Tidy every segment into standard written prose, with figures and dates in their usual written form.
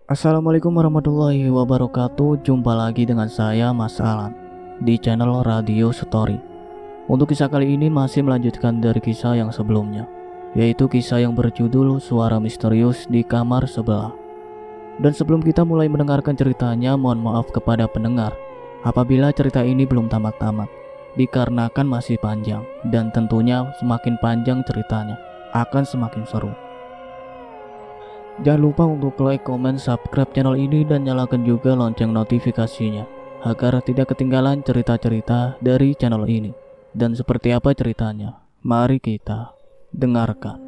Assalamualaikum warahmatullahi wabarakatuh. Jumpa lagi dengan saya Mas Alan di channel Radio Story. Untuk kisah kali ini masih melanjutkan dari kisah yang sebelumnya, yaitu kisah yang berjudul Suara Misterius di Kamar Sebelah. Dan sebelum kita mulai mendengarkan ceritanya, mohon maaf kepada pendengar apabila cerita ini belum tamat-tamat, dikarenakan masih panjang, dan tentunya semakin panjang ceritanya akan semakin seru. Jangan lupa untuk like, comment, subscribe channel ini dan nyalakan juga lonceng notifikasinya agar tidak ketinggalan cerita-cerita dari channel ini. Dan seperti apa ceritanya? Mari kita dengarkan.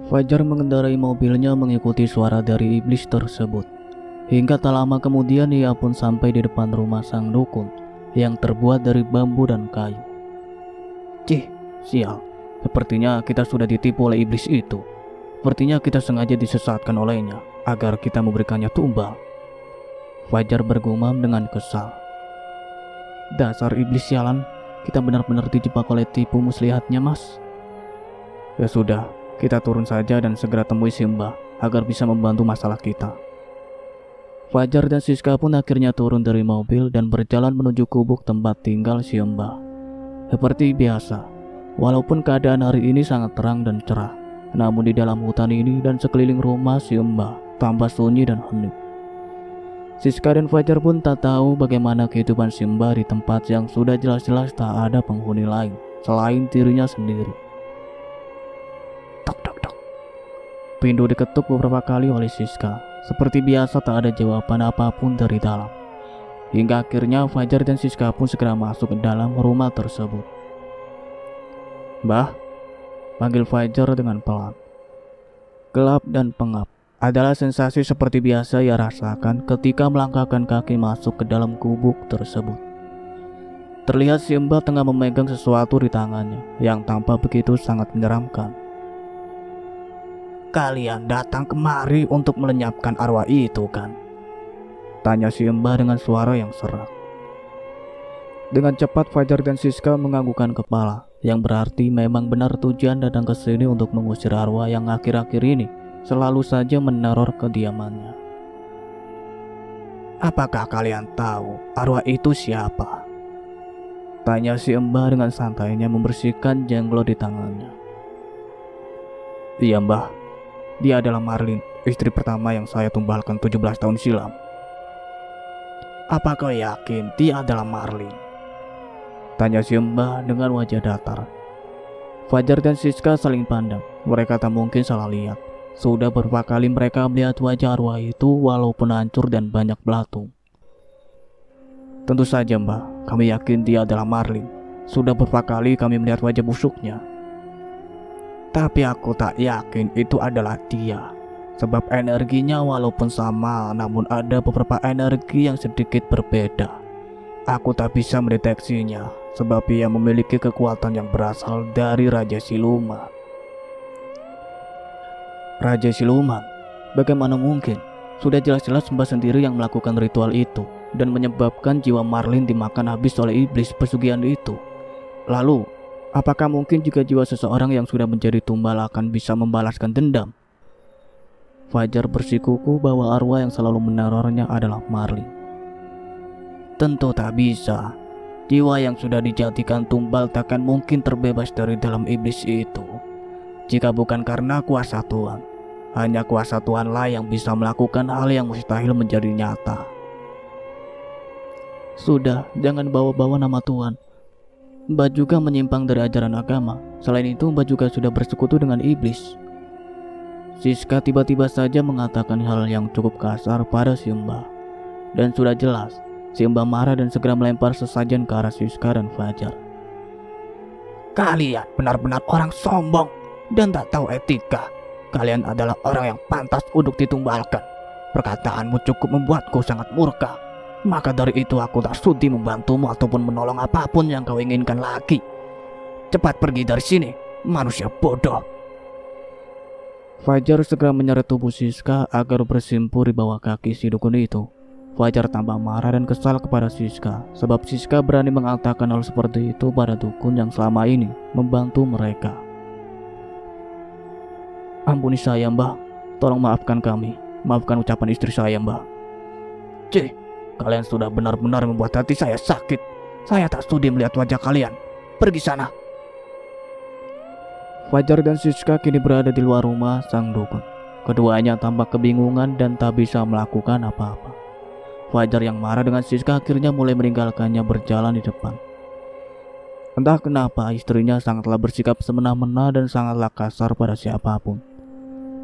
Fajar mengendarai mobilnya mengikuti suara dari iblis tersebut. Hingga tak lama kemudian ia pun sampai di depan rumah sang dukun yang terbuat dari bambu dan kayu. Cih, sial. Sepertinya kita sudah ditipu oleh iblis itu. Sepertinya kita sengaja disesatkan olehnya agar kita memberikannya tumbal. Fajar bergumam dengan kesal. Dasar iblis sialan, kita benar-benar dijebak oleh tipu muslihatnya, Mas. Ya sudah, kita turun saja dan segera temui si Mbah agar bisa membantu masalah kita. Fajar dan Siska pun akhirnya turun dari mobil dan berjalan menuju gubuk tempat tinggal si Mbah. Seperti biasa, walaupun keadaan hari ini sangat terang dan cerah, namun di dalam hutan ini dan sekeliling rumah si Mbah tambah sunyi dan hening. Siska dan Fajar pun tak tahu bagaimana kehidupan si Mbah di tempat yang sudah jelas-jelas tak ada penghuni lain selain dirinya sendiri. Pintu diketuk beberapa kali oleh Siska. Seperti biasa tak ada jawaban apapun dari dalam. Hingga akhirnya Fajar dan Siska pun segera masuk ke dalam rumah tersebut. Mbah, panggil Fajar dengan pelan. Gelap dan pengap adalah sensasi seperti biasa ia rasakan ketika melangkahkan kaki masuk ke dalam gubuk tersebut. Terlihat si Mbah tengah memegang sesuatu di tangannya yang tampak begitu sangat menyeramkan. Kalian datang kemari untuk melenyapkan arwah itu kan? Tanya si Mbah dengan suara yang serak. Dengan cepat Fajar dan Siska menganggukkan kepala, yang berarti memang benar tujuan datang ke sini untuk mengusir arwah yang akhir-akhir ini selalu saja meneror kediamannya. Apakah kalian tahu arwah itu siapa? Tanya si Mbah dengan santainya membersihkan jenglot di tangannya. Iya Mbah, dia adalah Marlin, istri pertama yang saya tumbalkan 17 tahun silam. Apa kau yakin dia adalah Marlin? Tanya si Mbah dengan wajah datar. Fajar dan Siska saling pandang. Mereka tak mungkin salah lihat. Sudah beberapa kali mereka melihat wajah arwah itu walaupun hancur dan banyak belatung. Tentu saja Mbah, kami yakin dia adalah Marlin. Sudah beberapa kali kami melihat wajah busuknya. Tapi aku tak yakin itu adalah dia. Sebab energinya walaupun sama, namun ada beberapa energi yang sedikit berbeda. Aku tak bisa mendeteksinya, sebab ia memiliki kekuatan yang berasal dari Raja Siluman. Raja Siluman? Bagaimana mungkin? Sudah jelas-jelas Mbah sendiri yang melakukan ritual itu dan menyebabkan jiwa Marlin dimakan habis oleh iblis pesugihan itu. Lalu, apakah mungkin jika jiwa seseorang yang sudah menjadi tumbal akan bisa membalaskan dendam? Fajar bersikukuh bahwa arwah yang selalu menerornya adalah Marlin. Tentu tak bisa. Jiwa yang sudah dijadikan tumbal takkan mungkin terbebas dari dalam iblis itu. Jika bukan karena kuasa Tuhan, hanya kuasa Tuhanlah yang bisa melakukan hal yang mustahil menjadi nyata. Sudah, jangan bawa-bawa nama Tuhan. Mbah juga menyimpang dari ajaran agama. Selain itu, Mbah juga sudah bersekutu dengan iblis. Siska tiba-tiba saja mengatakan hal yang cukup kasar pada si Mbah. Dan sudah jelas, si Mbah marah dan segera melempar sesajen ke arah Siska dan Fajar. Kalian benar-benar orang sombong dan tak tahu etika. Kalian adalah orang yang pantas untuk ditumbalkan. Perkataanmu cukup membuatku sangat murka. maka dari itu aku tak sudi membantumu ataupun menolong apapun yang kau inginkan lagi. Cepat pergi dari sini, manusia bodoh. Fajar segera menyeret tubuh Siska agar bersimpul di bawah kaki si dukun itu. Fajar tambah marah dan kesal kepada Siska, sebab Siska berani mengatakan hal seperti itu pada dukun yang selama ini membantu mereka. Ampuni saya, Mbah. Tolong maafkan kami. Maafkan ucapan istri saya, Mbah. Kalian sudah benar-benar membuat hati saya sakit. Saya tak sudi melihat wajah kalian. Pergi sana. Fajar dan Siska kini berada di luar rumah sang dukun. Keduanya tampak kebingungan dan tak bisa melakukan apa-apa. Fajar yang marah dengan Siska akhirnya mulai meninggalkannya berjalan di depan. Entah kenapa istrinya sangatlah bersikap semena-mena dan sangatlah kasar pada siapapun.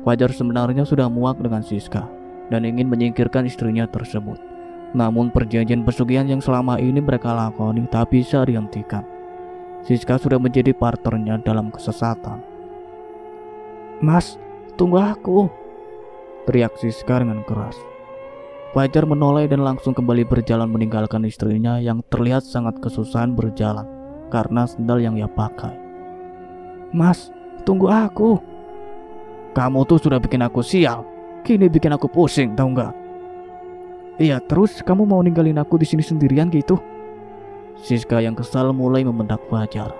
Fajar sebenarnya sudah muak dengan Siska dan ingin menyingkirkan istrinya tersebut. Namun perjanjian pesugihan yang selama ini mereka lakoni tak bisa dihentikan. Siska sudah menjadi partnernya dalam kesesatan. Mas, tunggu aku, teriak Siska dengan keras. Fajar menoleh dan langsung kembali berjalan meninggalkan istrinya yang terlihat sangat kesusahan berjalan karena sendal yang ia pakai. Mas, tunggu aku. Kamu tuh sudah bikin aku sial. Kini bikin aku pusing, tahu nggak? Iya, terus kamu mau ninggalin aku di sini sendirian gitu? Siska yang kesal mulai membentak Fajar.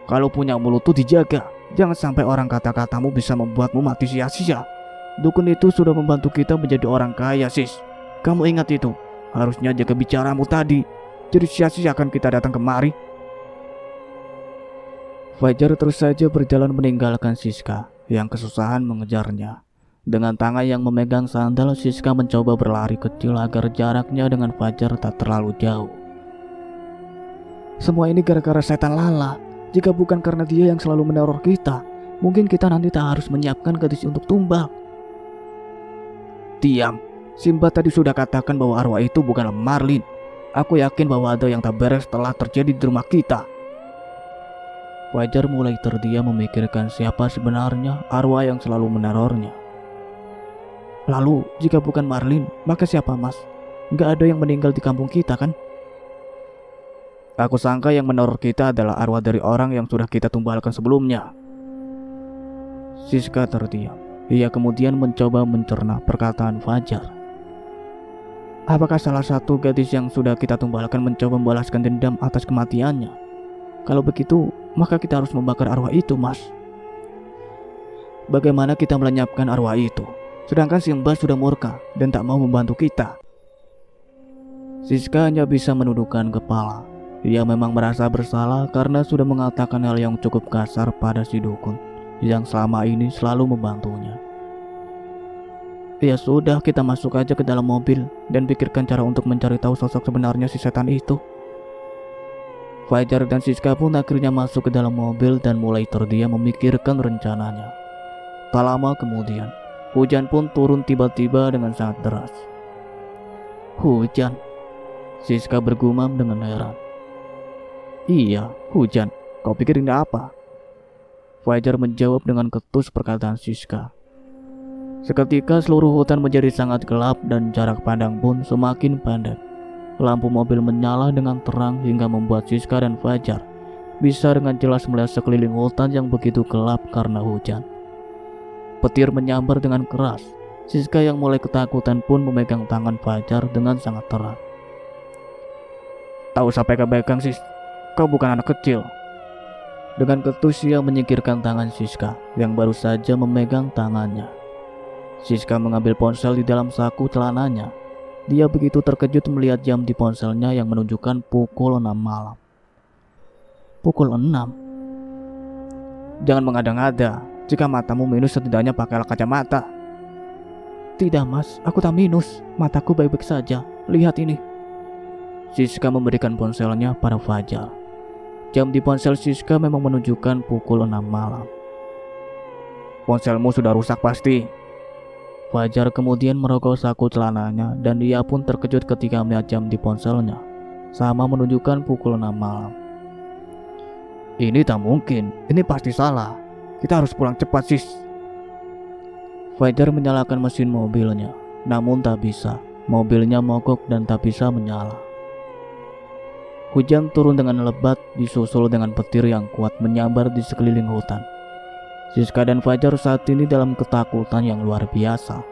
Kalau punya mulut tuh dijaga. Jangan sampai orang kata-katamu bisa membuatmu mati sia-sia. Dukun itu sudah membantu kita menjadi orang kaya, sis. Kamu ingat itu. Harusnya jaga bicaramu tadi. Jadi sia-sia akan kita datang kemari. Fajar terus saja berjalan meninggalkan Siska yang kesusahan mengejarnya. Dengan tangan yang memegang sandal, Siska mencoba berlari kecil agar jaraknya dengan Fajar tak terlalu jauh. Semua ini gara-gara setan Lala. Jika bukan karena dia yang selalu meneror kita, mungkin kita nanti tak harus menyiapkan gadis untuk tumbal. Diam. Simba tadi sudah katakan bahwa arwah itu bukanlah Marlin. Aku yakin bahwa ada yang tak beres telah terjadi di rumah kita. Fajar mulai terdiam memikirkan siapa sebenarnya arwah yang selalu menerornya. Lalu, jika bukan Marlin, maka siapa, Mas? Nggak ada yang meninggal di kampung kita, kan? Aku sangka yang meneror kita adalah arwah dari orang yang sudah kita tumbalkan sebelumnya. Siska terdiam. Ia kemudian mencoba mencerna perkataan Fajar. Apakah salah satu gadis yang sudah kita tumbalkan mencoba membalaskan dendam atas kematiannya? Kalau begitu, maka kita harus membakar arwah itu, Mas. Bagaimana kita melenyapkan arwah itu? Sedangkan Simba sudah murka dan tak mau membantu kita. Siska hanya bisa menundukkan kepala. Ia memang merasa bersalah karena sudah mengatakan hal yang cukup kasar pada si dukun yang selama ini selalu membantunya. Ya sudah, kita masuk aja ke dalam mobil dan pikirkan cara untuk mencari tahu sosok sebenarnya si setan itu. Fajar dan Siska pun akhirnya masuk ke dalam mobil dan mulai terdiam memikirkan rencananya. Tak lama kemudian, hujan pun turun tiba-tiba dengan sangat deras. Hujan? Siska bergumam dengan heran. Iya, hujan. Kau pikir ini apa? Fajar menjawab dengan ketus perkataan Siska. Seketika seluruh hutan menjadi sangat gelap dan jarak pandang pun semakin pendek. Lampu mobil menyala dengan terang hingga membuat Siska dan Fajar bisa dengan jelas melihat sekeliling hutan yang begitu gelap karena hujan. Petir menyambar dengan keras. Siska yang mulai ketakutan pun memegang tangan Fajar dengan sangat erat. Tahu sampai ke belakang, sis. Kau bukan anak kecil. Dengan ketus ia menyingkirkan tangan Siska yang baru saja memegang tangannya. Siska mengambil ponsel di dalam saku celananya. Dia begitu terkejut melihat jam di ponselnya yang menunjukkan pukul 6 malam. Pukul 6? Jangan mengada-ngada. Jika matamu minus setidaknya pakailah kacamata. Tidak, Mas, aku tak minus. Mataku baik-baik saja. Lihat ini. Siska memberikan ponselnya pada Fajar. Jam di ponsel Siska memang menunjukkan pukul 6 malam. Ponselmu sudah rusak pasti. Fajar kemudian merogoh saku celananya dan dia pun terkejut ketika melihat jam di ponselnya sama menunjukkan pukul 6 malam. Ini tak mungkin, ini pasti salah. Kita harus pulang cepat, sis. Fajar menyalakan mesin mobilnya, namun tak bisa. Mobilnya mogok dan tak bisa menyala. Hujan turun dengan lebat disusul dengan petir yang kuat menyambar di sekeliling hutan. Siska dan Fajar saat ini dalam ketakutan yang luar biasa.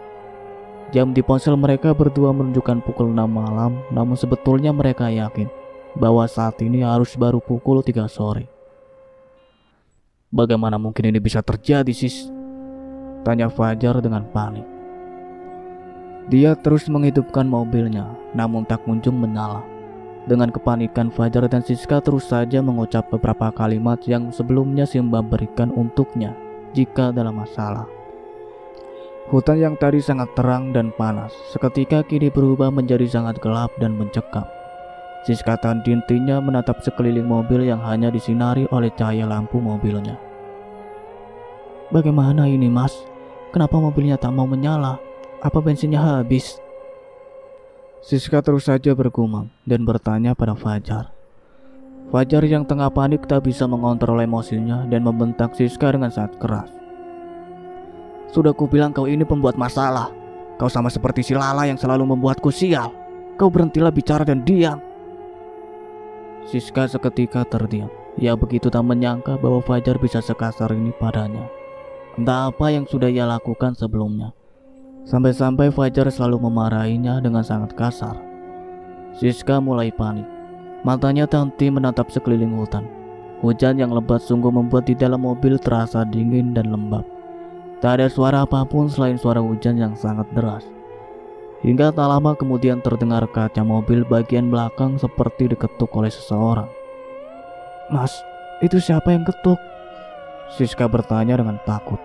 Jam di ponsel mereka berdua menunjukkan pukul 6 malam, namun sebetulnya mereka yakin bahwa saat ini harus baru pukul 3 sore. Bagaimana mungkin ini bisa terjadi, sis? Tanya Fajar dengan panik. Dia terus menghidupkan mobilnya, namun tak kunjung menyala. Dengan kepanikan, Fajar dan Siska terus saja mengucap beberapa kalimat yang sebelumnya Simba berikan untuknya jika dalam masalah. Hutan yang tadi sangat terang dan panas, seketika kini berubah menjadi sangat gelap dan mencekam. Siska dan Dintinya menatap sekeliling mobil yang hanya disinari oleh cahaya lampu mobilnya. Bagaimana ini, Mas? Kenapa mobilnya tak mau menyala? Apa bensinnya habis? Siska terus saja bergumam dan bertanya pada Fajar. Fajar yang tengah panik tak bisa mengontrol emosinya dan membentak Siska dengan sangat keras. Sudah kubilang kau ini pembuat masalah. Kau sama seperti si Lala yang selalu membuatku sial. Kau berhentilah bicara dan diam. Siska seketika terdiam. Ia begitu tak menyangka bahwa Fajar bisa sekasar ini padanya. Entah apa yang sudah ia lakukan sebelumnya. Sampai-sampai Fajar selalu memarahinya dengan sangat kasar. Siska mulai panik. Matanya terhenti menatap sekeliling hutan. Hujan yang lebat sungguh membuat di dalam mobil terasa dingin dan lembab. Tak ada suara apapun selain suara hujan yang sangat deras. Hingga tak lama kemudian terdengar kaca mobil bagian belakang seperti diketuk oleh seseorang. Mas, itu siapa yang ketuk? Siska bertanya dengan takut.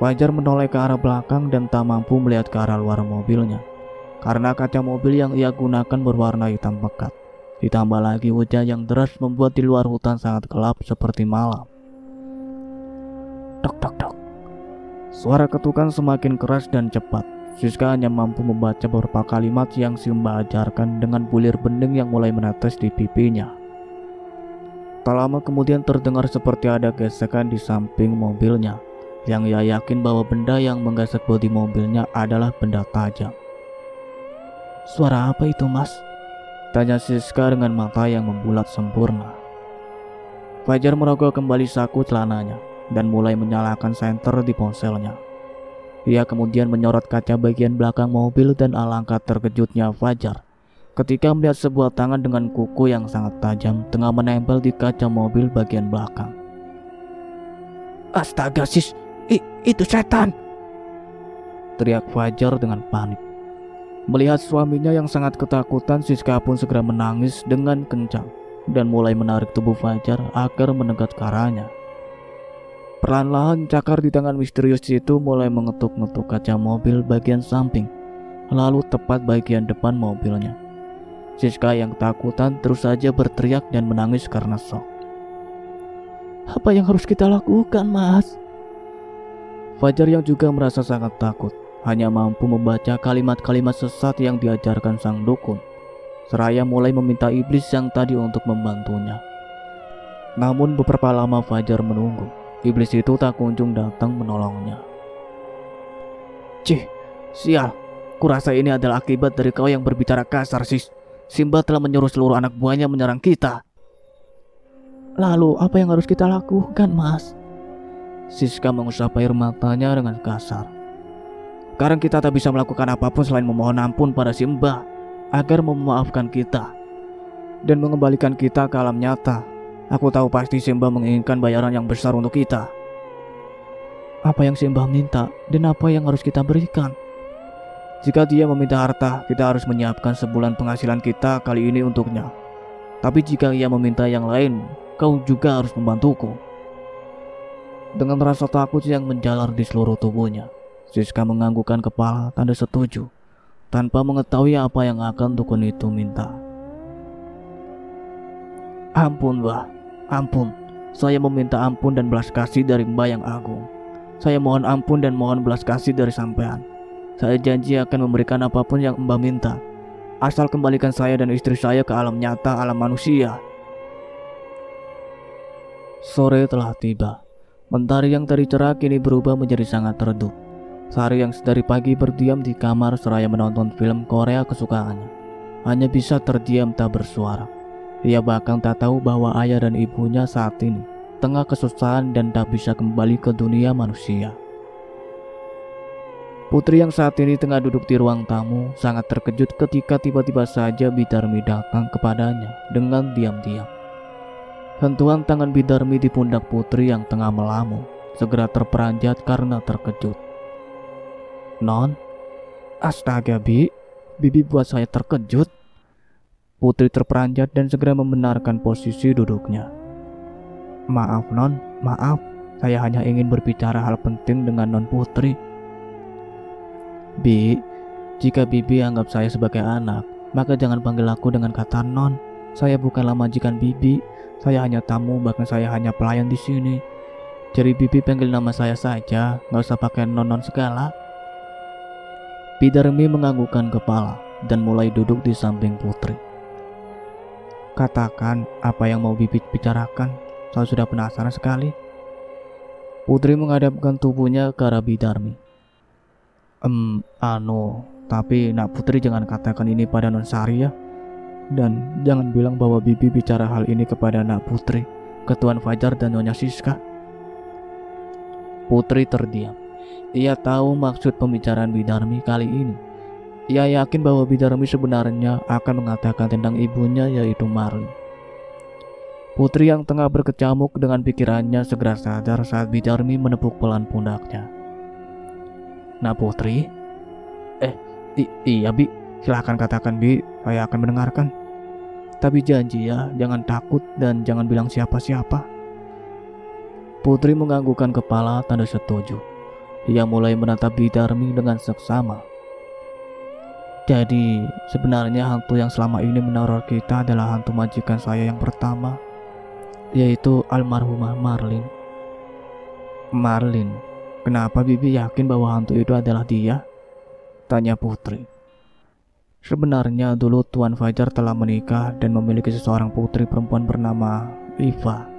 Fajar menoleh ke arah belakang dan tak mampu melihat ke arah luar mobilnya, karena kaca mobil yang ia gunakan berwarna hitam pekat. Ditambah lagi hujan yang deras membuat di luar hutan sangat gelap seperti malam. Tok tok tok. Suara ketukan semakin keras dan cepat. Siska hanya mampu membaca beberapa kalimat yang Simba ajarkan dengan bulir bening yang mulai menetes di pipinya. Tak lama kemudian terdengar seperti ada gesekan di samping mobilnya, yang ia yakin bahwa benda yang menggesek bodi mobilnya adalah benda tajam. Suara apa itu, Mas? Tanya Siska dengan mata yang membulat sempurna. Fajar merogoh kembali saku celananya dan mulai menyalakan senter di ponselnya. Ia kemudian menyorot kaca bagian belakang mobil dan alangkah terkejutnya Fajar ketika melihat sebuah tangan dengan kuku yang sangat tajam tengah menempel di kaca mobil bagian belakang. Astaga, sis! Itu setan! Teriak Fajar dengan panik. Melihat suaminya yang sangat ketakutan, Siska pun segera menangis dengan kencang dan mulai menarik tubuh Fajar agar mendekat ke arahnya. Perlahan-lahan cakar di tangan misterius itu mulai mengetuk-ngetuk kaca mobil bagian samping, lalu tepat bagian depan mobilnya. Siska yang ketakutan terus saja berteriak dan menangis karena shock. Apa yang harus kita lakukan, Mas? Fajar yang juga merasa sangat takut hanya mampu membaca kalimat-kalimat sesat yang diajarkan sang dukun, seraya mulai meminta iblis yang tadi untuk membantunya. Namun beberapa lama Fajar menunggu, iblis itu tak kunjung datang menolongnya. Cih, sial, kurasa ini adalah akibat dari kau yang berbicara kasar, sis. Simba telah menyuruh seluruh anak buahnya menyerang kita. Lalu apa yang harus kita lakukan, Mas? Siska mengusap air matanya dengan kasar. Sekarang kita tak bisa melakukan apapun selain memohon ampun pada Simba agar memaafkan kita dan mengembalikan kita ke alam nyata. Aku tahu pasti Simba menginginkan bayaran yang besar untuk kita. Apa yang Simba minta dan apa yang harus kita berikan? Jika dia meminta harta, kita harus menyiapkan sebulan penghasilan kita kali ini untuknya. Tapi jika ia meminta yang lain, kau juga harus membantuku. Dengan rasa takut yang menjalar di seluruh tubuhnya, Siska menganggukkan kepala tanda setuju, tanpa mengetahui apa yang akan dukun itu minta. Ampun, Mbah, ampun. Saya meminta ampun dan belas kasih dari Mbah yang agung. Saya mohon ampun dan mohon belas kasih dari sampean. Saya janji akan memberikan apapun yang Mbah minta, asal kembalikan saya dan istri saya ke alam nyata, alam manusia. Sore telah tiba. Mentari yang tadi cerah kini berubah menjadi sangat redup. Sari yang sedari pagi berdiam di kamar seraya menonton film Korea kesukaannya, hanya bisa terdiam tak bersuara. Ia bahkan tak tahu bahwa ayah dan ibunya saat ini tengah kesusahan dan tak bisa kembali ke dunia manusia. Putri yang saat ini tengah duduk di ruang tamu sangat terkejut ketika tiba-tiba saja Bidarmi datang kepadanya dengan diam-diam. Sentuhan tangan Bidarmi di pundak Putri yang tengah melamun segera terperanjat karena terkejut. "Non, astaga Bibi buat saya terkejut." Putri terperanjat dan segera membenarkan posisi duduknya. "Maaf Non, maaf. Saya hanya ingin berbicara hal penting dengan Non Putri." "Bi, jika Bibi anggap saya sebagai anak, maka jangan panggil aku dengan kata Non. Saya bukanlah majikan Bibi. Saya hanya tamu, bahkan saya hanya pelayan di sini. Jadi Bibi panggil nama saya saja, nggak usah pakai non segala." Bidarmi menganggukkan kepala dan mulai duduk di samping Putri. "Katakan apa yang mau Bibi bicarakan. Saya sudah penasaran sekali." Putri menghadapkan tubuhnya ke arah Bidarmi. Tapi nak Putri jangan katakan ini pada Non Sari ya. Dan jangan bilang bahwa Bibi bicara hal ini kepada nak Putri, ke Tuan Fajar dan Nyonya Siska." Putri terdiam. Ia tahu maksud pembicaraan Bidarmi kali ini. Ia yakin bahwa Bidarmi sebenarnya akan mengatakan tentang ibunya, yaitu Marlin. Putri yang tengah berkecamuk dengan pikirannya segera sadar saat Bidarmi menepuk pelan pundaknya. "Nah Putri?" Iya Bi, silahkan katakan Bi, saya akan mendengarkan. Tapi janji ya, jangan takut dan jangan bilang siapa-siapa." Putri menganggukkan kepala tanda setuju. Ia mulai menatap Bidarmi dengan seksama. "Jadi sebenarnya hantu yang selama ini meneror kita adalah hantu majikan saya yang pertama, yaitu almarhumah Marlin." "Marlin? Kenapa Bibi yakin bahwa hantu itu adalah dia?" tanya Putri. "Sebenarnya dulu Tuan Fajar telah menikah dan memiliki seseorang putri perempuan bernama Iva.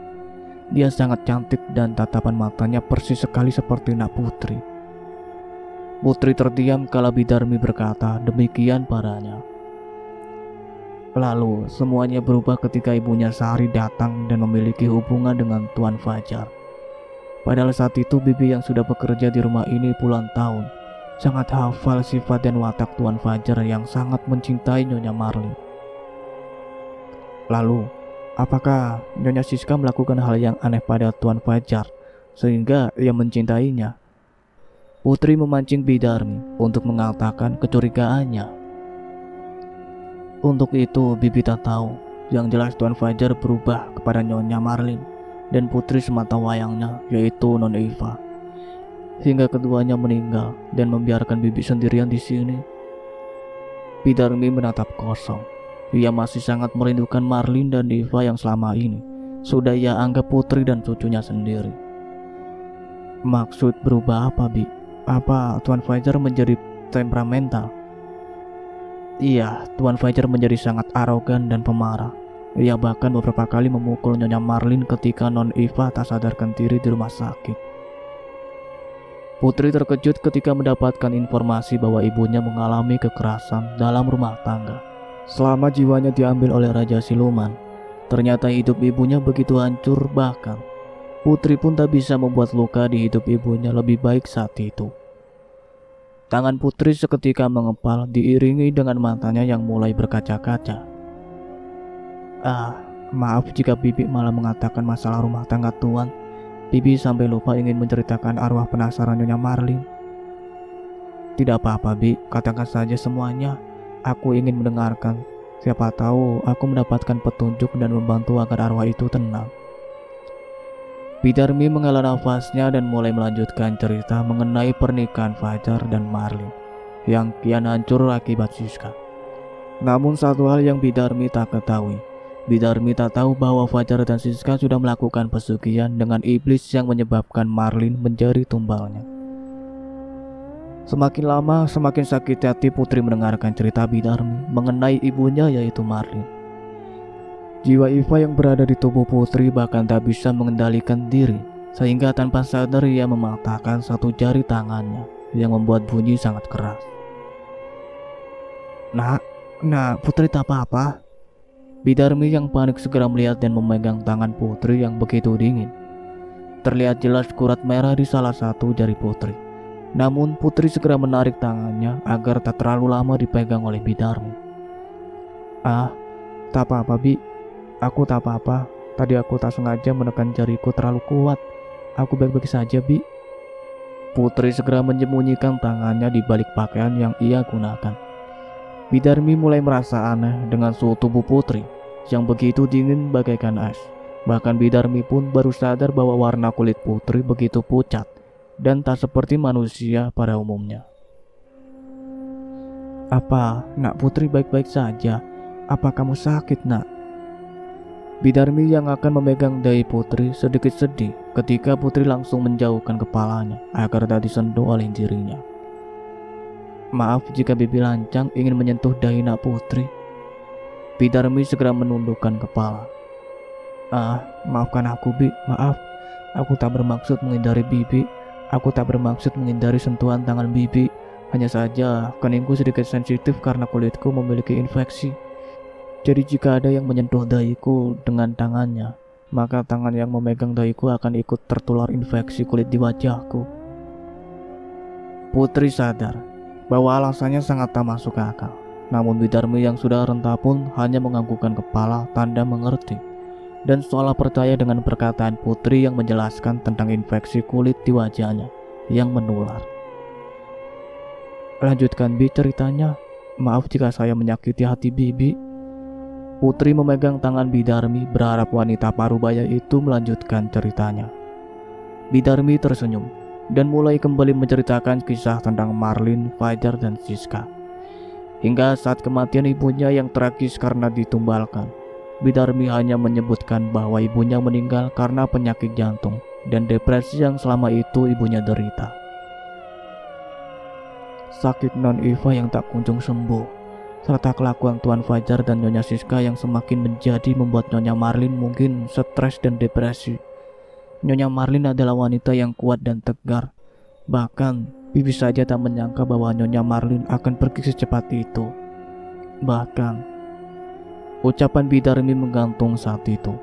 Dia sangat cantik dan tatapan matanya persis sekali seperti nak Putri." Putri terdiam kala Bidarmi berkata demikian padanya. Lalu semuanya berubah ketika ibunya Sari datang dan memiliki hubungan dengan Tuan Fajar. Padahal saat itu Bibi yang sudah bekerja di rumah ini puluhan tahun sangat hafal sifat dan watak Tuan Fajar yang sangat mencintai Nyonya Marlin. Lalu, apakah Nyonya Siska melakukan hal yang aneh pada Tuan Fajar sehingga ia mencintainya? Putri memancing Bidarmi untuk mengatakan kecurigaannya. Untuk itu Bibi tak tahu. Yang jelas Tuan Fajar berubah kepada Nyonya Marlin dan putri semata wayangnya, yaitu Non Eva, hingga keduanya meninggal dan membiarkan Bibi sendirian di sini. Bidarmi menatap kosong. Ia masih sangat merindukan Marlin dan Eva yang selama ini sudah ia anggap putri dan cucunya sendiri. "Maksud berubah apa, Bi? Apa Tuan Fajar menjadi temperamental?" "Iya, Tuan Fajar menjadi sangat arogan dan pemarah. Ia bahkan beberapa kali memukul Nyonya Marlin ketika Non Eva tak sadarkan diri di rumah sakit." Putri terkejut ketika mendapatkan informasi bahwa ibunya mengalami kekerasan dalam rumah tangga selama jiwanya diambil oleh Raja Siluman. Ternyata hidup ibunya begitu hancur, bahkan Putri pun tak bisa membuat luka di hidup ibunya lebih baik saat itu. Tangan Putri seketika mengepal diiringi dengan matanya yang mulai berkaca-kaca. Maaf jika Bibi malah mengatakan masalah rumah tangga Tuan. Bibi sampai lupa ingin menceritakan arwah penasaran Nyonya Marlin." "Tidak apa-apa Bi, katakan saja semuanya. Aku ingin mendengarkan. Siapa tahu aku mendapatkan petunjuk dan membantu agar arwah itu tenang." Bidarmi menghela nafasnya dan mulai melanjutkan cerita mengenai pernikahan Fajar dan Marlin yang kian hancur akibat Siska. Namun satu hal yang Bidarmi tak ketahui, Bidarmi tak tahu bahwa Fajar dan Siska sudah melakukan pesugihan dengan iblis yang menyebabkan Marlin menjadi tumbalnya. Semakin lama semakin sakit hati Putri mendengarkan cerita Bidarmi mengenai ibunya, yaitu Marlin. Jiwa Eva yang berada di tubuh Putri bahkan tak bisa mengendalikan diri, sehingga tanpa sadar ia mematahkan satu jari tangannya yang membuat bunyi sangat keras. Nak, Putri tak apa-apa. Bidarmi yang panik segera melihat dan memegang tangan Putri yang begitu dingin. Terlihat jelas kurat merah di salah satu jari Putri. Namun Putri segera menarik tangannya agar tak terlalu lama dipegang oleh Bidarmi. Tak apa-apa Bi, aku tak apa-apa. Tadi aku tak sengaja menekan jariku terlalu kuat. Aku baik-baik saja Bi. Putri segera menyembunyikan tangannya di balik pakaian yang ia gunakan. Bidarmi mulai merasa aneh dengan suhu tubuh Putri yang begitu dingin bagaikan es. Bahkan Bidarmi pun baru sadar bahwa warna kulit Putri begitu pucat dan tak seperti manusia pada umumnya. Apa, Nak Putri baik-baik saja? Apa kamu sakit, Nak? Bidarmi yang akan memegang dahi Putri sedikit sedih ketika Putri langsung menjauhkan kepalanya agar tak disentuh oleh dirinya. Maaf jika Bibi lancang ingin menyentuh dahi Nak Putri. Bidarmi segera menundukkan kepala. Maafkan aku Bi, maaf. Aku tak bermaksud menghindari Bibi. Aku tak bermaksud menghindari sentuhan tangan Bibi. Hanya saja keningku sedikit sensitif karena kulitku memiliki infeksi. Jadi jika ada yang menyentuh dahiku dengan tangannya, maka tangan yang memegang dahiku akan ikut tertular infeksi kulit di wajahku. Putri sadar bahwa alasannya sangat tak masuk akal. Namun Bidarmi yang sudah renta pun hanya menganggukkan kepala tanda mengerti dan seolah percaya dengan perkataan Putri yang menjelaskan tentang infeksi kulit di wajahnya yang menular. Lanjutkan Bi ceritanya. Maaf jika saya menyakiti hati Bibi. Putri memegang tangan Bidarmi berharap wanita parubaya itu melanjutkan ceritanya. Bidarmi tersenyum dan mulai kembali menceritakan kisah tentang Marlin, Fajar, dan Siska. Hingga saat kematian ibunya yang tragis karena ditumbalkan, Bidarmi hanya menyebutkan bahwa ibunya meninggal karena penyakit jantung dan depresi yang selama itu ibunya derita. Sakit non-Iva yang tak kunjung sembuh, serta kelakuan Tuan Fajar dan Nyonya Siska yang semakin menjadi membuat Nyonya Marlin mungkin stres dan depresi. Nyonya Marlin adalah wanita yang kuat dan tegar. Bahkan Bibi saja tak menyangka bahwa Nyonya Marlin akan pergi secepat itu. Bahkan ucapan Bidarmi menggantung saat itu.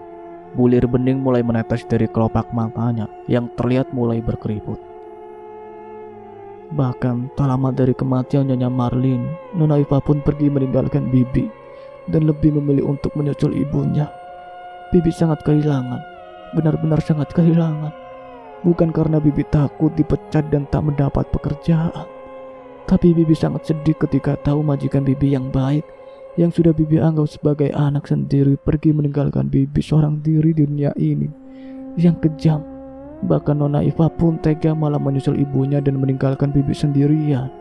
Bulir bening mulai menetes dari kelopak matanya yang terlihat mulai berkeriput. Bahkan tak lama dari kematian Nyonya Marlin, Nona Iva pun pergi meninggalkan Bibi dan lebih memilih untuk menyusul ibunya. Bibi sangat kehilangan, benar-benar sangat kehilangan. Bukan karena Bibi takut dipecat dan tak mendapat pekerjaan, tapi Bibi sangat sedih ketika tahu majikan Bibi yang baik, yang sudah Bibi anggap sebagai anak sendiri, pergi meninggalkan Bibi seorang diri di dunia ini yang kejam. Bahkan Nona Iva pun tega malah menyusul ibunya dan meninggalkan Bibi sendirian.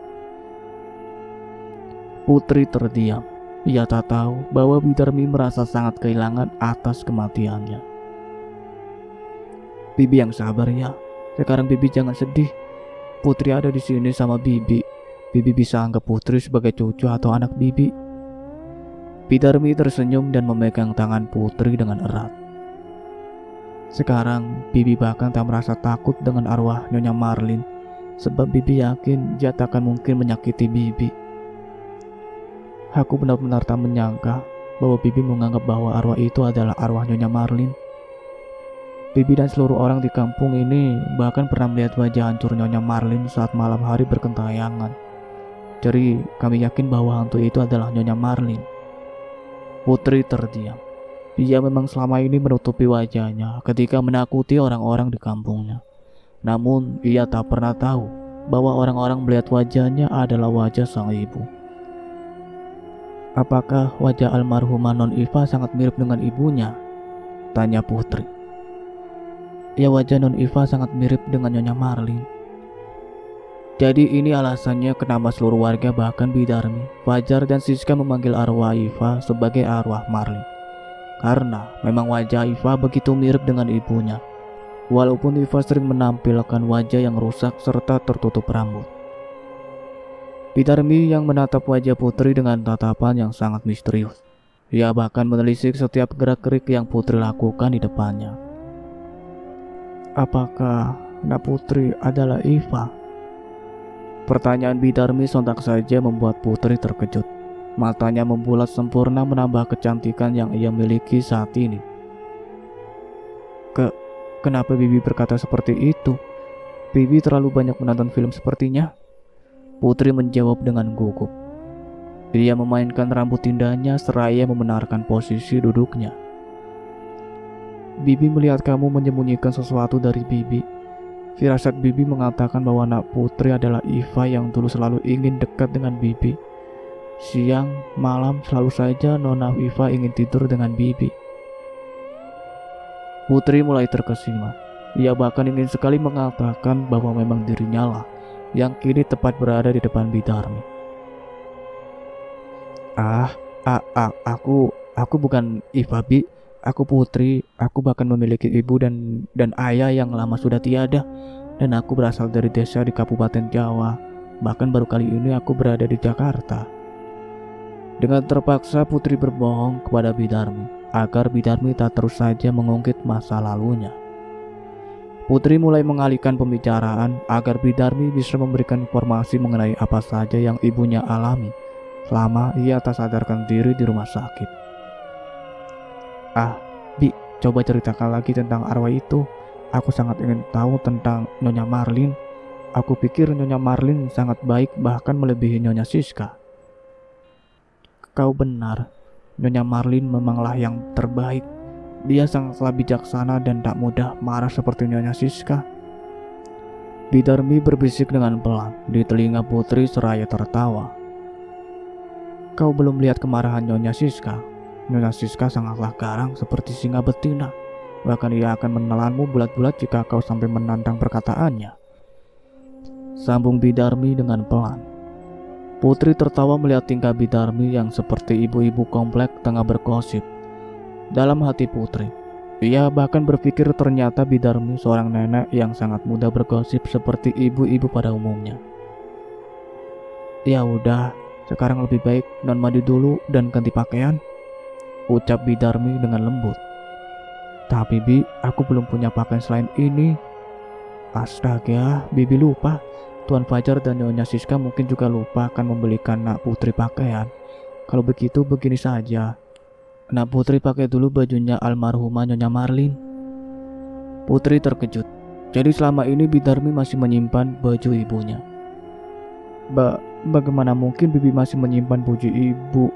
Putri terdiam. Ia tak tahu bahwa Bidarmi merasa sangat kehilangan atas kematiannya. Bibi yang sabar ya. Sekarang Bibi jangan sedih. Putri ada di sini sama Bibi. Bibi bisa anggap Putri sebagai cucu atau anak Bibi. Bidarmi tersenyum dan memegang tangan Putri dengan erat. Sekarang Bibi bahkan tak merasa takut dengan arwah Nyonya Marlin, sebab Bibi yakin dia tak akan mungkin menyakiti Bibi. Aku benar-benar tak menyangka bahwa Bibi menganggap bahwa arwah itu adalah arwah Nyonya Marlin. Bibi dan seluruh orang di kampung ini bahkan pernah melihat wajah hancur Nyonya Marlin saat malam hari berkentayangan. Jadi kami yakin bahwa hantu itu adalah Nyonya Marlin. Putri terdiam. Ia memang selama ini menutupi wajahnya ketika menakuti orang-orang di kampungnya. Namun ia tak pernah tahu bahwa orang-orang melihat wajahnya adalah wajah sang ibu. Apakah wajah almarhumah Non Iva sangat mirip dengan ibunya? Tanya Putri. Ya, wajah Non Iva sangat mirip dengan Nyonya Marlin. Jadi ini alasannya kenapa seluruh warga bahkan Bidarmi, Fajar, dan Siska memanggil arwah Iva sebagai arwah Marlin. Karena memang wajah Iva begitu mirip dengan ibunya, walaupun Iva sering menampilkan wajah yang rusak serta tertutup rambut. Bidarmi yang menatap wajah Putri dengan tatapan yang sangat misterius. Ia bahkan menelisik setiap gerak-gerik yang Putri lakukan di depannya. Apakah anak Putri adalah Iva? Pertanyaan Bidarmi sontak saja membuat Putri terkejut. Matanya membulat sempurna menambah kecantikan yang ia miliki saat ini. Kenapa Bibi berkata seperti itu? Bibi terlalu banyak menonton film sepertinya. Putri menjawab dengan gugup. Ia memainkan rambut indahnya seraya membenarkan posisi duduknya. Bibi melihat kamu menyembunyikan sesuatu dari Bibi. Firasat Bibi mengatakan bahwa anak Putri adalah Iva yang dulu selalu ingin dekat dengan Bibi. Siang, malam selalu saja Nona Iva ingin tidur dengan Bibi. Putri mulai terkesima. Ia bahkan ingin sekali mengatakan bahwa memang dirinya lah yang kini tepat berada di depan Bidarmi. Aku bukan Iva, Bi. Aku Putri. Aku bahkan memiliki ibu dan ayah yang lama sudah tiada. Dan aku berasal dari desa di Kabupaten Jawa. Bahkan baru kali ini aku berada di Jakarta. Dengan terpaksa Putri berbohong kepada Bidarmi agar Bidarmi tak terus saja mengungkit masa lalunya. Putri mulai mengalihkan pembicaraan agar Bidarmi bisa memberikan informasi mengenai apa saja yang ibunya alami selama ia tak sadarkan diri di rumah sakit. Bi, coba ceritakan lagi tentang arwah itu. Aku sangat ingin tahu tentang Nyonya Marlin. Aku pikir Nyonya Marlin sangat baik, bahkan melebihi Nyonya Siska. Kau benar, Nyonya Marlin memanglah yang terbaik. Dia sangatlah bijaksana dan tak mudah marah seperti Nyonya Siska. Bidarmi berbisik dengan pelan di telinga Putri seraya tertawa. Kau belum lihat kemarahan Nyonya Siska. Nyonya Siska sangatlah garang seperti singa betina. Bahkan ia akan menelanmu bulat-bulat jika kau sampai menantang perkataannya. Sambung Bidarmi dengan pelan. Putri tertawa melihat tingkah Bidarmi yang seperti ibu-ibu komplek tengah bergosip. Dalam hati Putri, ia bahkan berpikir ternyata Bidarmi seorang nenek yang sangat mudah bergosip seperti ibu-ibu pada umumnya. Ya udah, sekarang lebih baik non mandi dulu dan ganti pakaian, ucap Bidarmi dengan lembut. Tapi Bi, aku belum punya pakaian selain ini. Astaga, Bibi lupa. Tuan Fajar dan Nyonya Siska mungkin juga lupa akan membelikan Nak Putri pakaian. Kalau begitu begini saja. Nak Putri pakai dulu bajunya almarhumah Nyonya Marlin. Putri terkejut. Jadi selama ini Bidarmi masih menyimpan baju ibunya. Bagaimana mungkin Bibi masih menyimpan baju ibu?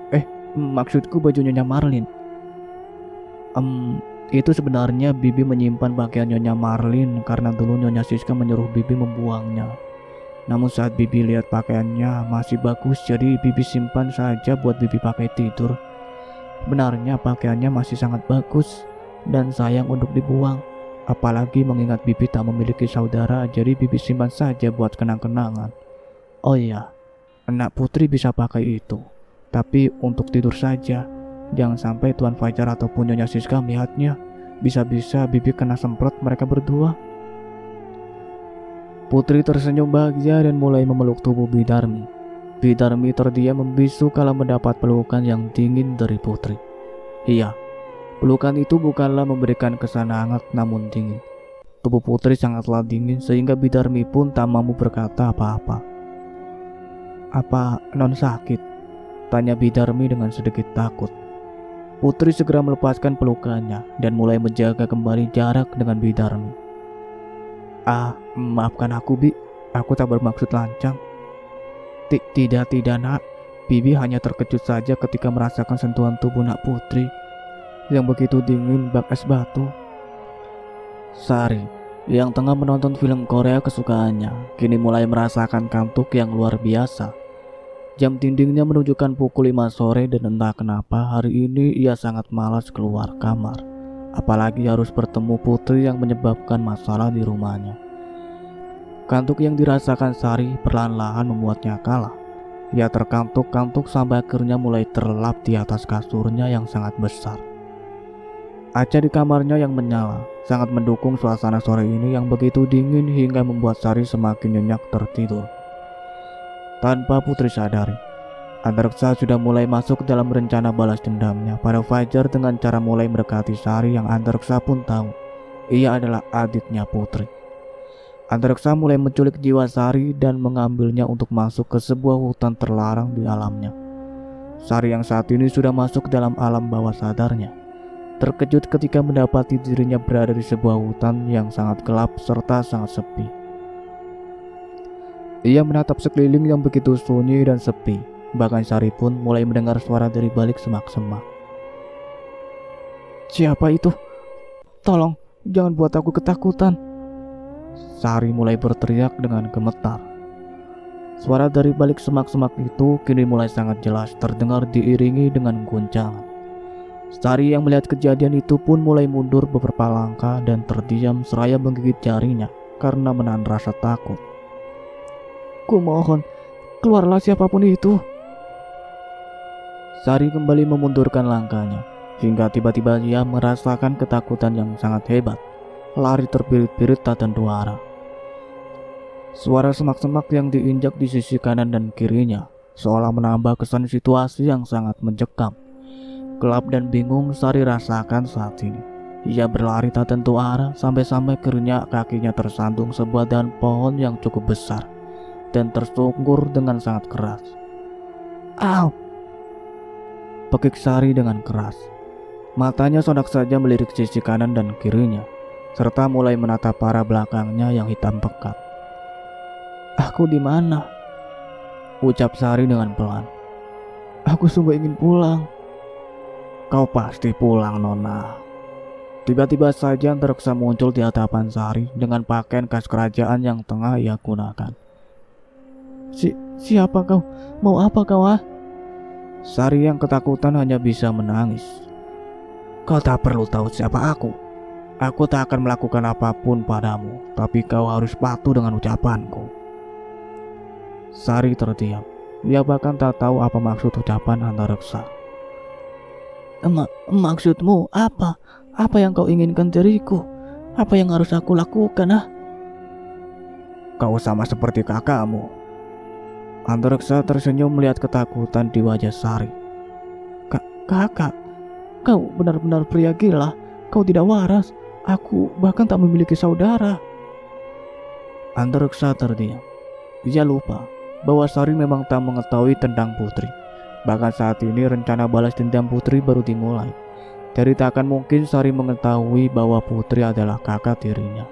Maksudku baju Nyonya Marlin. Itu sebenarnya Bibi menyimpan pakaian Nyonya Marlin karena dulu Nyonya Siska menyuruh Bibi membuangnya. Namun saat Bibi lihat pakaiannya masih bagus, jadi Bibi simpan saja buat Bibi pakai tidur. Sebenarnya pakaiannya masih sangat bagus dan sayang untuk dibuang. Apalagi mengingat Bibi tak memiliki saudara, jadi Bibi simpan saja buat kenang-kenangan. Oh iya, Nak Putri bisa pakai itu, tapi untuk tidur saja. Jangan sampai Tuan Fajar ataupun Nyonya Siska melihatnya. Bisa-bisa Bibi kena semprot mereka berdua. Putri tersenyum bahagia dan mulai memeluk tubuh Bidarmi. Bidarmi terdiam membisu kala mendapat pelukan yang dingin dari Putri. Iya, pelukan itu bukanlah memberikan kesan hangat namun dingin. Tubuh Putri sangatlah dingin sehingga Bidarmi pun tak mampu berkata apa-apa. Apa non sakit? Tanya Bidarmi dengan sedikit takut. Putri segera melepaskan pelukannya dan mulai menjaga kembali jarak dengan Bidarmi. Maafkan aku, Bi. Aku tak bermaksud lancang. Tidak nak. Bibi hanya terkejut saja ketika merasakan sentuhan tubuh Nak Putri yang begitu dingin bak es batu. Sari, yang tengah menonton film Korea kesukaannya, kini mulai merasakan kantuk yang luar biasa. Jam dindingnya menunjukkan pukul 5 sore dan entah kenapa hari ini ia sangat malas keluar kamar. Apalagi harus bertemu Putri yang menyebabkan masalah di rumahnya. Kantuk yang dirasakan Sari perlahan-lahan membuatnya kalah. Ia terkantuk-kantuk sampai akhirnya mulai terlelap di atas kasurnya yang sangat besar. Kaca di kamarnya yang menyala sangat mendukung suasana sore ini yang begitu dingin hingga membuat Sari semakin nyenyak tertidur. Tanpa Putri sadari, Antareksa sudah mulai masuk dalam rencana balas dendamnya pada Fajar dengan cara mulai mendekati Sari yang Antareksa pun tahu ia adalah adiknya Putri. Antareksa mulai menculik jiwa Sari dan mengambilnya untuk masuk ke sebuah hutan terlarang di alamnya. Sari yang saat ini sudah masuk dalam alam bawah sadarnya, terkejut ketika mendapati dirinya berada di sebuah hutan yang sangat gelap serta sangat sepi. Ia menatap sekeliling yang begitu sunyi dan sepi. Bahkan Sari pun mulai mendengar suara dari balik semak-semak. "Siapa itu? Tolong, jangan buat aku ketakutan." Sari mulai berteriak dengan gemetar. Suara dari balik semak-semak itu kini mulai sangat jelas terdengar diiringi dengan guncangan. Sari yang melihat kejadian itu pun mulai mundur beberapa langkah dan terdiam seraya menggigit jarinya karena menahan rasa takut. "Kumohon, keluarlah siapapun itu." Sari kembali memundurkan langkahnya, hingga tiba-tiba ia merasakan ketakutan yang sangat hebat. Lari terbirit-birit tak tentu arah. Suara semak-semak yang diinjak di sisi kanan dan kirinya seolah menambah kesan situasi yang sangat mencekam. Gelap dan bingung Sari rasakan saat ini. Ia berlari tak tentu arah sampai-sampai akhirnya kakinya tersandung sebuah dahan pohon yang cukup besar dan tersungkur dengan sangat keras. "Au!" pekik Sari dengan keras. Matanya sontak saja melirik sisi kanan dan kirinya, serta mulai menatap arah belakangnya yang hitam pekat. "Aku di mana?" ucap Sari dengan pelan. "Aku sungguh ingin pulang." "Kau pasti pulang, Nona." Tiba-tiba saja Antareksa muncul di hadapan Sari dengan pakaian khas kerajaan yang tengah ia gunakan. Siapa kau? Mau apa kau, ah?" Sari yang ketakutan hanya bisa menangis. "Kau tak perlu tahu siapa aku. Aku tak akan melakukan apapun padamu, tapi kau harus patuh dengan ucapanku." Sari terdiam. Ia bahkan tak tahu apa maksud ucapan Antareksa. Maksudmu apa? Apa yang kau inginkan dariku? Apa yang harus aku lakukan, ah?" "Kau sama seperti kakakmu." Antareksa tersenyum melihat ketakutan di wajah Sari. Kakak? Kau benar-benar pria gila. Kau tidak waras. Aku bahkan tak memiliki saudara." Antareksa terdiam. Ia lupa bahwa Sari memang tak mengetahui tentang Putri. Bahkan saat ini rencana balas dendam Putri baru dimulai. Jadi tak akan mungkin Sari mengetahui bahwa Putri adalah kakak tirinya.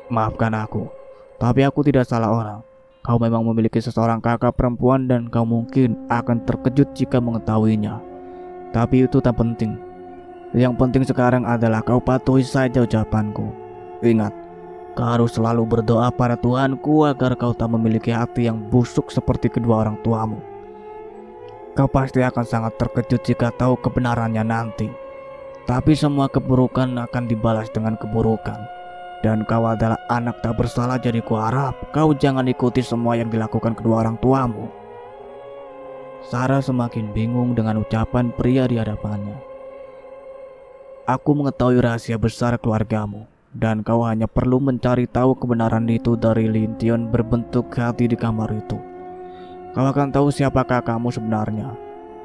"Maafkan aku, tapi aku tidak salah orang. Kau memang memiliki seseorang kakak perempuan dan kau mungkin akan terkejut jika mengetahuinya. Tapi itu tak penting. Yang penting sekarang adalah kau patuhi saja ucapanku. Ingat, kau harus selalu berdoa pada Tuhanku agar kau tak memiliki hati yang busuk seperti kedua orang tuamu. Kau pasti akan sangat terkejut jika tahu kebenarannya nanti. Tapi semua keburukan akan dibalas dengan keburukan. Dan kau adalah anak tak bersalah, jadi kuharap kau jangan ikuti semua yang dilakukan kedua orang tuamu." Sarah semakin bingung dengan ucapan pria di hadapannya. "Aku mengetahui rahasia besar keluargamu, dan kau hanya perlu mencari tahu kebenaran itu dari lintion berbentuk hati di kamar itu. Kau akan tahu siapakah kamu sebenarnya,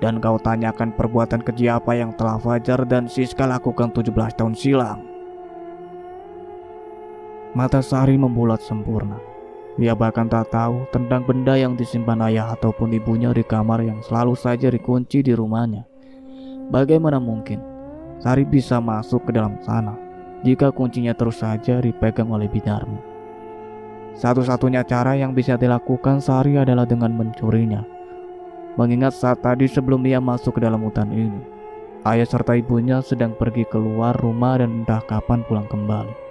dan kau tanyakan perbuatan keji apa yang telah Fajar dan Siska lakukan 17 tahun silam." Mata Sari membulat sempurna. Ia bahkan tak tahu tentang benda yang disimpan ayah ataupun ibunya di kamar yang selalu saja dikunci di rumahnya. Bagaimana mungkin Sari bisa masuk ke dalam sana jika kuncinya terus saja dipegang oleh Bidarmi? Satu-satunya cara yang bisa dilakukan Sari adalah dengan mencurinya. Mengingat saat tadi sebelum ia masuk ke dalam hutan ini, ayah serta ibunya sedang pergi keluar rumah dan entah kapan pulang kembali.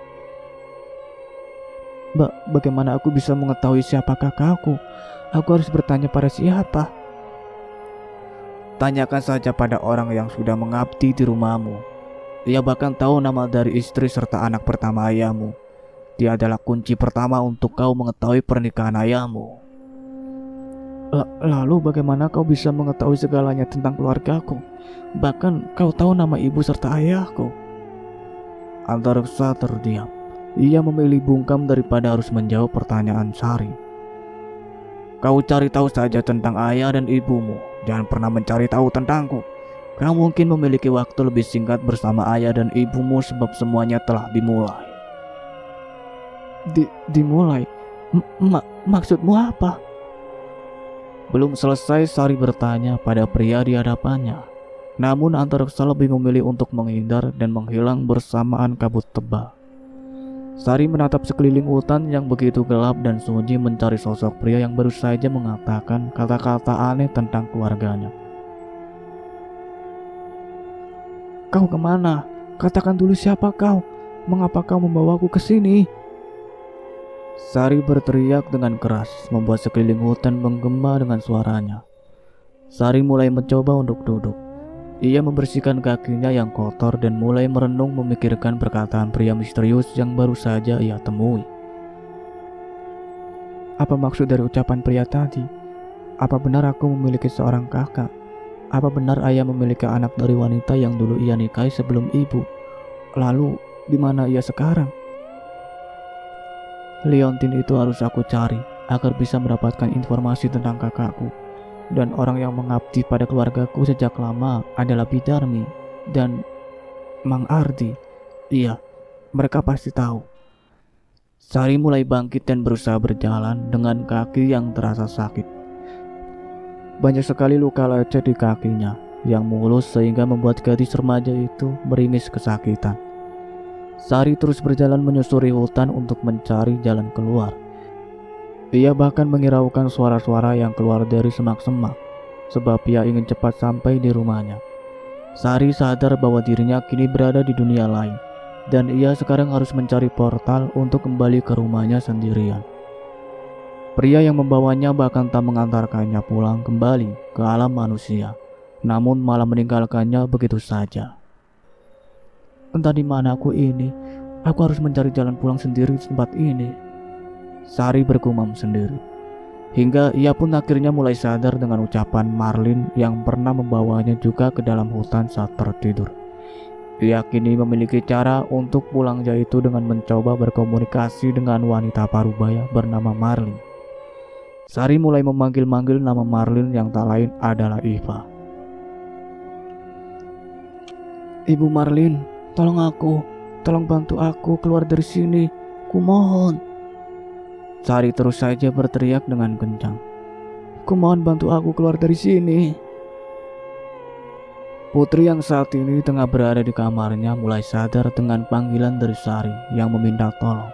Bagaimana aku bisa mengetahui siapa kakakku? Aku harus bertanya pada siapa? Tanyakan saja pada orang yang sudah mengabdi di rumahmu. Ia bahkan tahu nama dari istri serta anak pertama ayahmu. Dia adalah kunci pertama untuk kau mengetahui pernikahan ayahmu. Lalu bagaimana kau bisa mengetahui segalanya tentang keluargaku? Bahkan kau tahu nama ibu serta ayahku. Antareksa terdiam. Ia memilih bungkam daripada harus menjawab pertanyaan Sari. Kau cari tahu saja tentang ayah dan ibumu. Jangan pernah mencari tahu tentangku. Kau mungkin memiliki waktu lebih singkat bersama ayah dan ibumu sebab semuanya telah dimulai. Dimulai? Maksudmu apa? Belum selesai Sari bertanya pada pria di hadapannya. Namun Antareksa lebih memilih untuk menghindar dan menghilang bersamaan kabut tebal. Sari menatap sekeliling hutan yang begitu gelap dan sunyi mencari sosok pria yang baru saja mengatakan kata-kata aneh tentang keluarganya. Kau kemana? Katakan dulu siapa kau? Mengapa kau membawaku ke sini? Sari berteriak dengan keras, membuat sekeliling hutan menggema dengan suaranya. Sari mulai mencoba untuk duduk. Ia membersihkan kakinya yang kotor dan mulai merenung memikirkan perkataan pria misterius yang baru saja ia temui. Apa maksud dari ucapan pria tadi? Apa benar aku memiliki seorang kakak? Apa benar ayah memiliki anak dari wanita yang dulu ia nikahi sebelum ibu? Lalu, di mana ia sekarang? Leontin itu harus aku cari agar bisa mendapatkan informasi tentang kakakku. Dan orang yang mengabdi pada keluargaku sejak lama adalah Bidarmi dan Mang Ardi. Iya, mereka pasti tahu. Sari mulai bangkit dan berusaha berjalan dengan kaki yang terasa sakit. Banyak sekali luka lecet di kakinya yang mulus sehingga membuat gadis remaja itu meringis kesakitan. Sari terus berjalan menyusuri hutan untuk mencari jalan keluar. Ia bahkan menghiraukan suara-suara yang keluar dari semak-semak, sebab ia ingin cepat sampai di rumahnya. Sari sadar bahwa dirinya kini berada di dunia lain, dan ia sekarang harus mencari portal untuk kembali ke rumahnya sendirian. Pria yang membawanya bahkan tak mengantarkannya pulang kembali ke alam manusia, namun malah meninggalkannya begitu saja. Entah di mana aku ini, aku harus mencari jalan pulang sendiri di tempat ini. Sari bergumam sendiri, hingga ia pun akhirnya mulai sadar dengan ucapan Marlin yang pernah membawanya juga ke dalam hutan saat tertidur. Ia kini memiliki cara untuk pulang, yaitu dengan mencoba berkomunikasi dengan wanita parubaya bernama Marlin. Sari mulai memanggil-manggil nama Marlin yang tak lain adalah Eva. Ibu Marlin, tolong aku, tolong bantu aku keluar dari sini, kumohon. Sari terus saja berteriak dengan kencang. Kumohon bantu aku keluar dari sini. Putri yang saat ini tengah berada di kamarnya mulai sadar dengan panggilan dari Sari yang meminta tolong.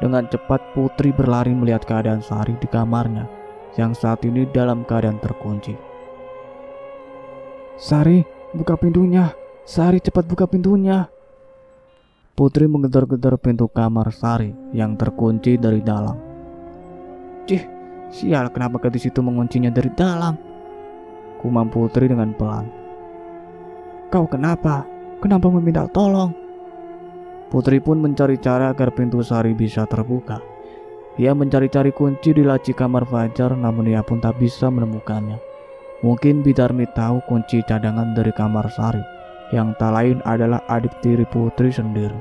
Dengan cepat Putri berlari melihat keadaan Sari di kamarnya yang saat ini dalam keadaan terkunci. Sari, buka pintunya. Sari, cepat buka pintunya. Putri menggedor-gedor pintu kamar Sari yang terkunci dari dalam. Cih, sial, kenapa gadis itu menguncinya dari dalam? Kumam Putri dengan pelan. Kau kenapa? Kenapa meminta tolong? Putri pun mencari cara agar pintu Sari bisa terbuka. Ia mencari-cari kunci di laci kamar Fajar, namun ia pun tak bisa menemukannya. Mungkin Bidarmi tahu kunci cadangan dari kamar Sari, yang tak lain adalah adik tiri Putri sendiri.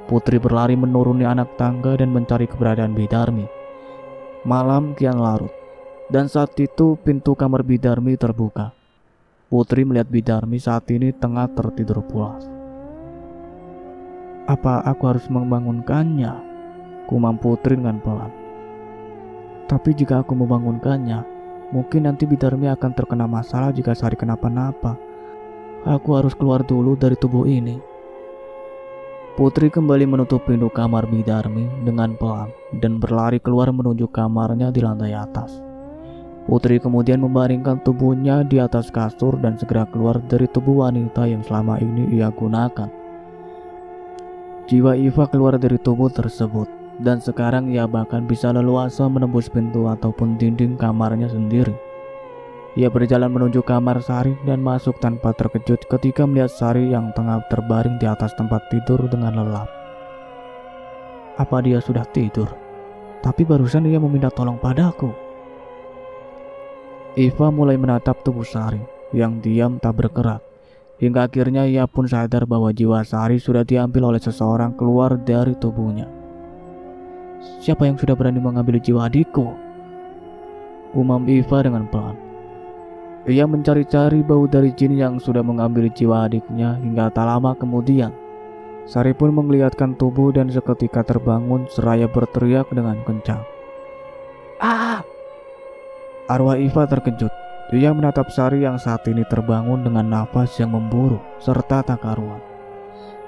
Putri berlari menuruni anak tangga dan mencari keberadaan Bidarmi. Malam kian larut, dan saat itu pintu kamar Bidarmi terbuka. Putri melihat Bidarmi saat ini tengah tertidur pulas. Apa aku harus membangunkannya? Kumam Putri dengan pelan. Tapi jika aku membangunkannya, mungkin nanti Bidarmi akan terkena masalah jika Sari kenapa-napa. Aku harus keluar dulu dari tubuh ini. Putri kembali menutup pintu kamar Bidarmi dengan pelan dan berlari keluar menuju kamarnya di lantai atas. Putri kemudian membaringkan tubuhnya di atas kasur dan segera keluar dari tubuh wanita yang selama ini ia gunakan. Jiwa Eva keluar dari tubuh tersebut, dan sekarang ia bahkan bisa leluasa menembus pintu ataupun dinding kamarnya sendiri. Ia berjalan menuju kamar Sari dan masuk tanpa terkejut ketika melihat Sari yang tengah terbaring di atas tempat tidur dengan lelap. Apa dia sudah tidur? Tapi barusan ia meminta tolong padaku. Eva mulai menatap tubuh Sari yang diam tak bergerak, hingga akhirnya ia pun sadar bahwa jiwa Sari sudah diambil oleh seseorang keluar dari tubuhnya. Siapa yang sudah berani mengambil jiwa adikku? Umam Eva dengan pelan. Ia mencari-cari bau dari jin yang sudah mengambil jiwa adiknya hingga tak lama kemudian Sari pun menggeliatkan tubuh dan seketika terbangun seraya berteriak dengan kencang. Ah! Arwah Iva terkejut. Ia menatap Sari yang saat ini terbangun dengan nafas yang memburu serta tak karuan.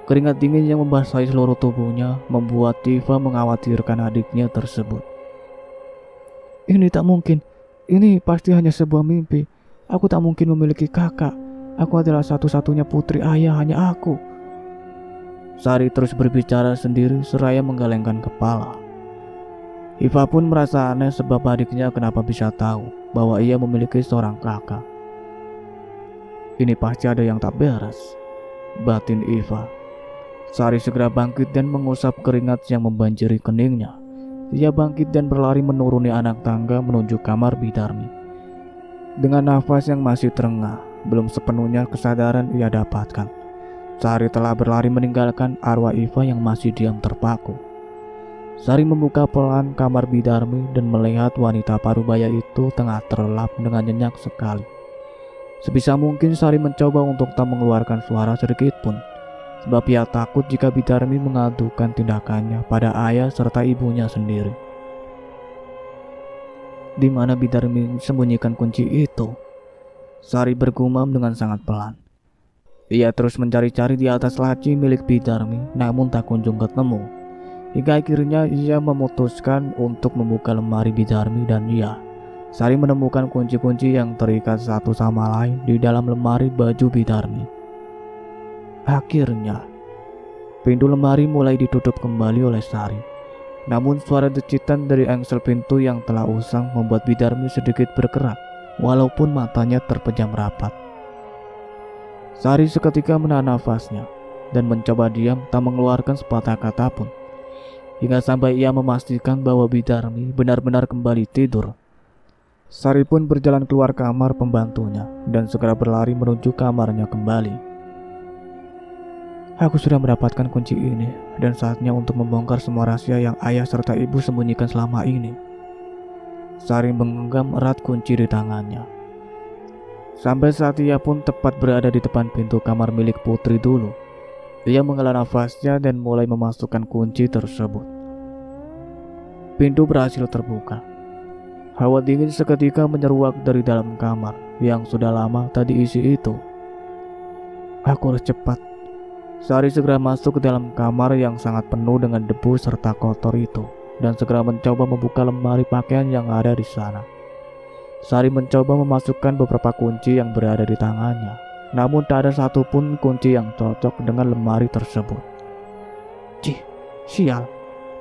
Keringat dingin yang membasahi seluruh tubuhnya membuat Iva mengkhawatirkan adiknya tersebut. Ini tak mungkin. Ini pasti hanya sebuah mimpi. Aku tak mungkin memiliki kakak. Aku adalah satu-satunya putri ayah, hanya aku. Sari terus berbicara sendiri seraya menggelengkan kepala. Iva pun merasa aneh sebab adiknya kenapa bisa tahu bahwa ia memiliki seorang kakak. Ini pasti ada yang tak beres, batin Iva. Sari segera bangkit dan mengusap keringat yang membanjiri keningnya. Ia bangkit dan berlari menuruni anak tangga menuju kamar Bidarmi. Dengan nafas yang masih terengah, belum sepenuhnya kesadaran ia dapatkan. Sari telah berlari meninggalkan arwah Iva yang masih diam terpaku. Sari membuka pelan kamar Bidarmi dan melihat wanita parubaya itu tengah terlelap dengan nyenyak sekali. Sebisa mungkin Sari mencoba untuk tak mengeluarkan suara sedikit pun, sebab ia takut jika Bidarmi mengadukan tindakannya pada ayah serta ibunya sendiri. Di mana Bidarmi sembunyikan kunci itu? Sari bergumam dengan sangat pelan. Ia terus mencari-cari di atas laci milik Bidarmi, namun tak kunjung ketemu. Hingga akhirnya ia memutuskan untuk membuka lemari Bidarmi dan Sari menemukan kunci-kunci yang terikat satu sama lain di dalam lemari baju Bidarmi. Akhirnya, pintu lemari mulai ditutup kembali oleh Sari. Namun suara decitan dari engsel pintu yang telah usang membuat Bidarmi sedikit bergerak, walaupun matanya terpejam rapat. Sari seketika menahan nafasnya dan mencoba diam tak mengeluarkan sepatah kata pun. Hingga sampai ia memastikan bahwa Bidarmi benar-benar kembali tidur. Sari pun berjalan keluar kamar pembantunya dan segera berlari menuju kamarnya kembali. Aku sudah mendapatkan kunci ini dan saatnya untuk membongkar semua rahasia yang ayah serta ibu sembunyikan selama ini. Sari menggenggam erat kunci di tangannya. Sampai saat ia pun tepat berada di depan pintu kamar milik putri dulu. Ia menghela nafasnya dan mulai memasukkan kunci tersebut. Pintu berhasil terbuka. Hawa dingin seketika menyeruak dari dalam kamar yang sudah lama tak diisi itu. Aku harus cepat. Sari segera masuk ke dalam kamar yang sangat penuh dengan debu serta kotor itu dan segera mencoba membuka lemari pakaian yang ada di sana. Sari mencoba memasukkan beberapa kunci yang berada di tangannya. Namun tak ada satupun kunci yang cocok dengan lemari tersebut. Sial,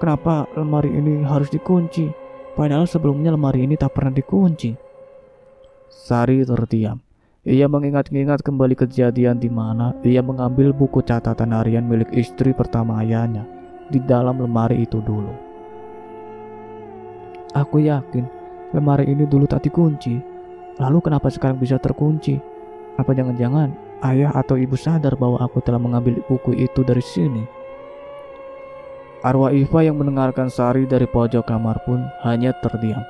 kenapa lemari ini harus dikunci? Padahal sebelumnya lemari ini tak pernah dikunci. Sari terdiam. Ia mengingat-ingat kembali kejadian di mana ia mengambil buku catatan harian milik istri pertama ayahnya di dalam lemari itu dulu. Aku yakin lemari ini dulu tak dikunci. Lalu kenapa sekarang bisa terkunci? Apa jangan-jangan ayah atau ibu sadar bahwa aku telah mengambil buku itu dari sini? Arwah Iva yang mendengarkan Sari dari pojok kamar pun hanya terdiam.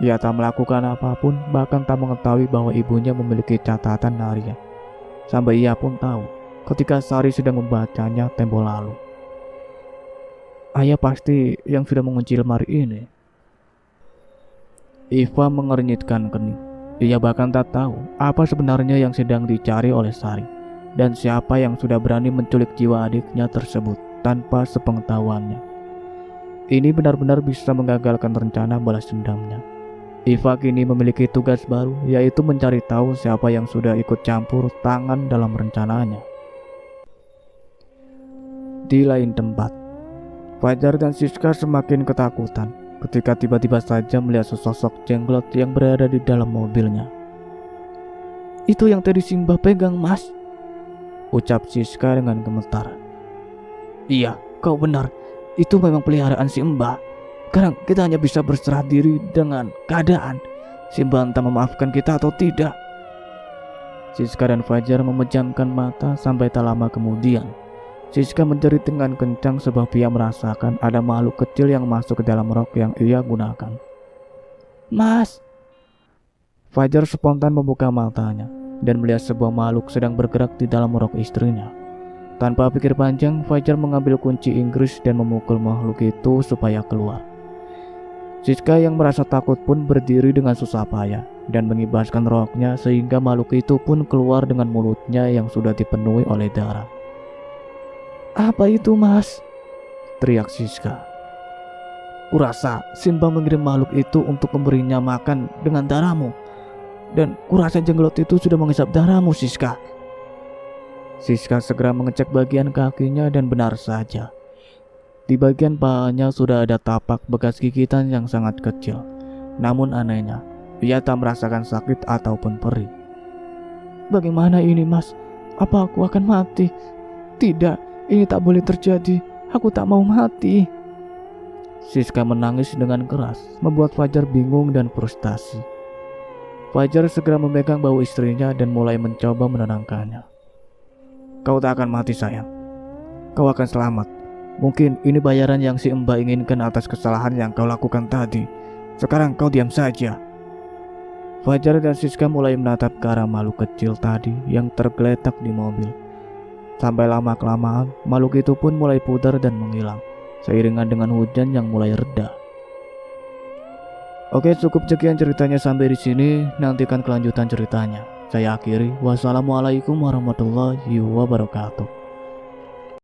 Ia tak melakukan apapun, bahkan tak mengetahui bahwa ibunya memiliki catatan harian. Sampai ia pun tahu ketika Sari sedang membacanya tempo lalu. Ayah pasti yang sudah mengunci lemari ini. Iva mengernyitkan kening. Ia bahkan tak tahu apa sebenarnya yang sedang dicari oleh Sari dan siapa yang sudah berani menculik jiwa adiknya tersebut tanpa sepengetahuannya. Ini benar-benar bisa menggagalkan rencana balas dendamnya. Iva kini memiliki tugas baru, yaitu mencari tahu siapa yang sudah ikut campur tangan dalam rencananya. Di lain tempat, Fajar dan Siska semakin ketakutan ketika tiba-tiba saja melihat sesosok jenglot yang berada di dalam mobilnya. Itu yang tadi Simba pegang, Mas, ucap Siska dengan gemetar. Iya, kau benar. Itu memang peliharaan si Mbah. Sekarang kita hanya bisa berserah diri dengan keadaan. Simba entah memaafkan kita atau tidak. Siska dan Fajar memejamkan mata sampai tak lama kemudian. Siska menjerit dengan kencang sebab ia merasakan ada makhluk kecil yang masuk ke dalam rok yang ia gunakan. Mas! Fajar spontan membuka matanya dan melihat sebuah makhluk sedang bergerak di dalam rok istrinya. Tanpa pikir panjang, Fajar mengambil kunci Inggris dan memukul makhluk itu supaya keluar. Siska yang merasa takut pun berdiri dengan susah payah dan mengibaskan roknya sehingga makhluk itu pun keluar dengan mulutnya yang sudah dipenuhi oleh darah. "Apa itu, Mas?" teriak Siska. "Kurasa Simba mengirim makhluk itu untuk memberinya makan dengan darahmu. Dan kurasa jenglot itu sudah menghisap darahmu, Siska." Siska segera mengecek bagian kakinya dan benar saja. Di bagian pahanya sudah ada tapak bekas gigitan yang sangat kecil. Namun anehnya, ia tak merasakan sakit ataupun perih. "Bagaimana ini, Mas? Apa aku akan mati?" "Tidak, ini tak boleh terjadi. Aku tak mau mati." Siska menangis dengan keras, membuat Fajar bingung dan frustasi. Fajar segera memegang bahu istrinya dan mulai mencoba menenangkannya. "Kau tak akan mati, sayang. Kau akan selamat. Mungkin ini bayaran yang si Mbak inginkan atas kesalahan yang kau lakukan tadi. Sekarang kau diam saja." Fajar dan Siska mulai menatap ke arah makhluk kecil tadi yang tergeletak di mobil. Sampai lama-kelamaan, makhluk itu pun mulai pudar dan menghilang, seiringan dengan hujan yang mulai reda. Oke, cukup sekian ceritanya sampai di sini. Nantikan kelanjutan ceritanya. Saya akhiri. Wassalamualaikum warahmatullahi wabarakatuh.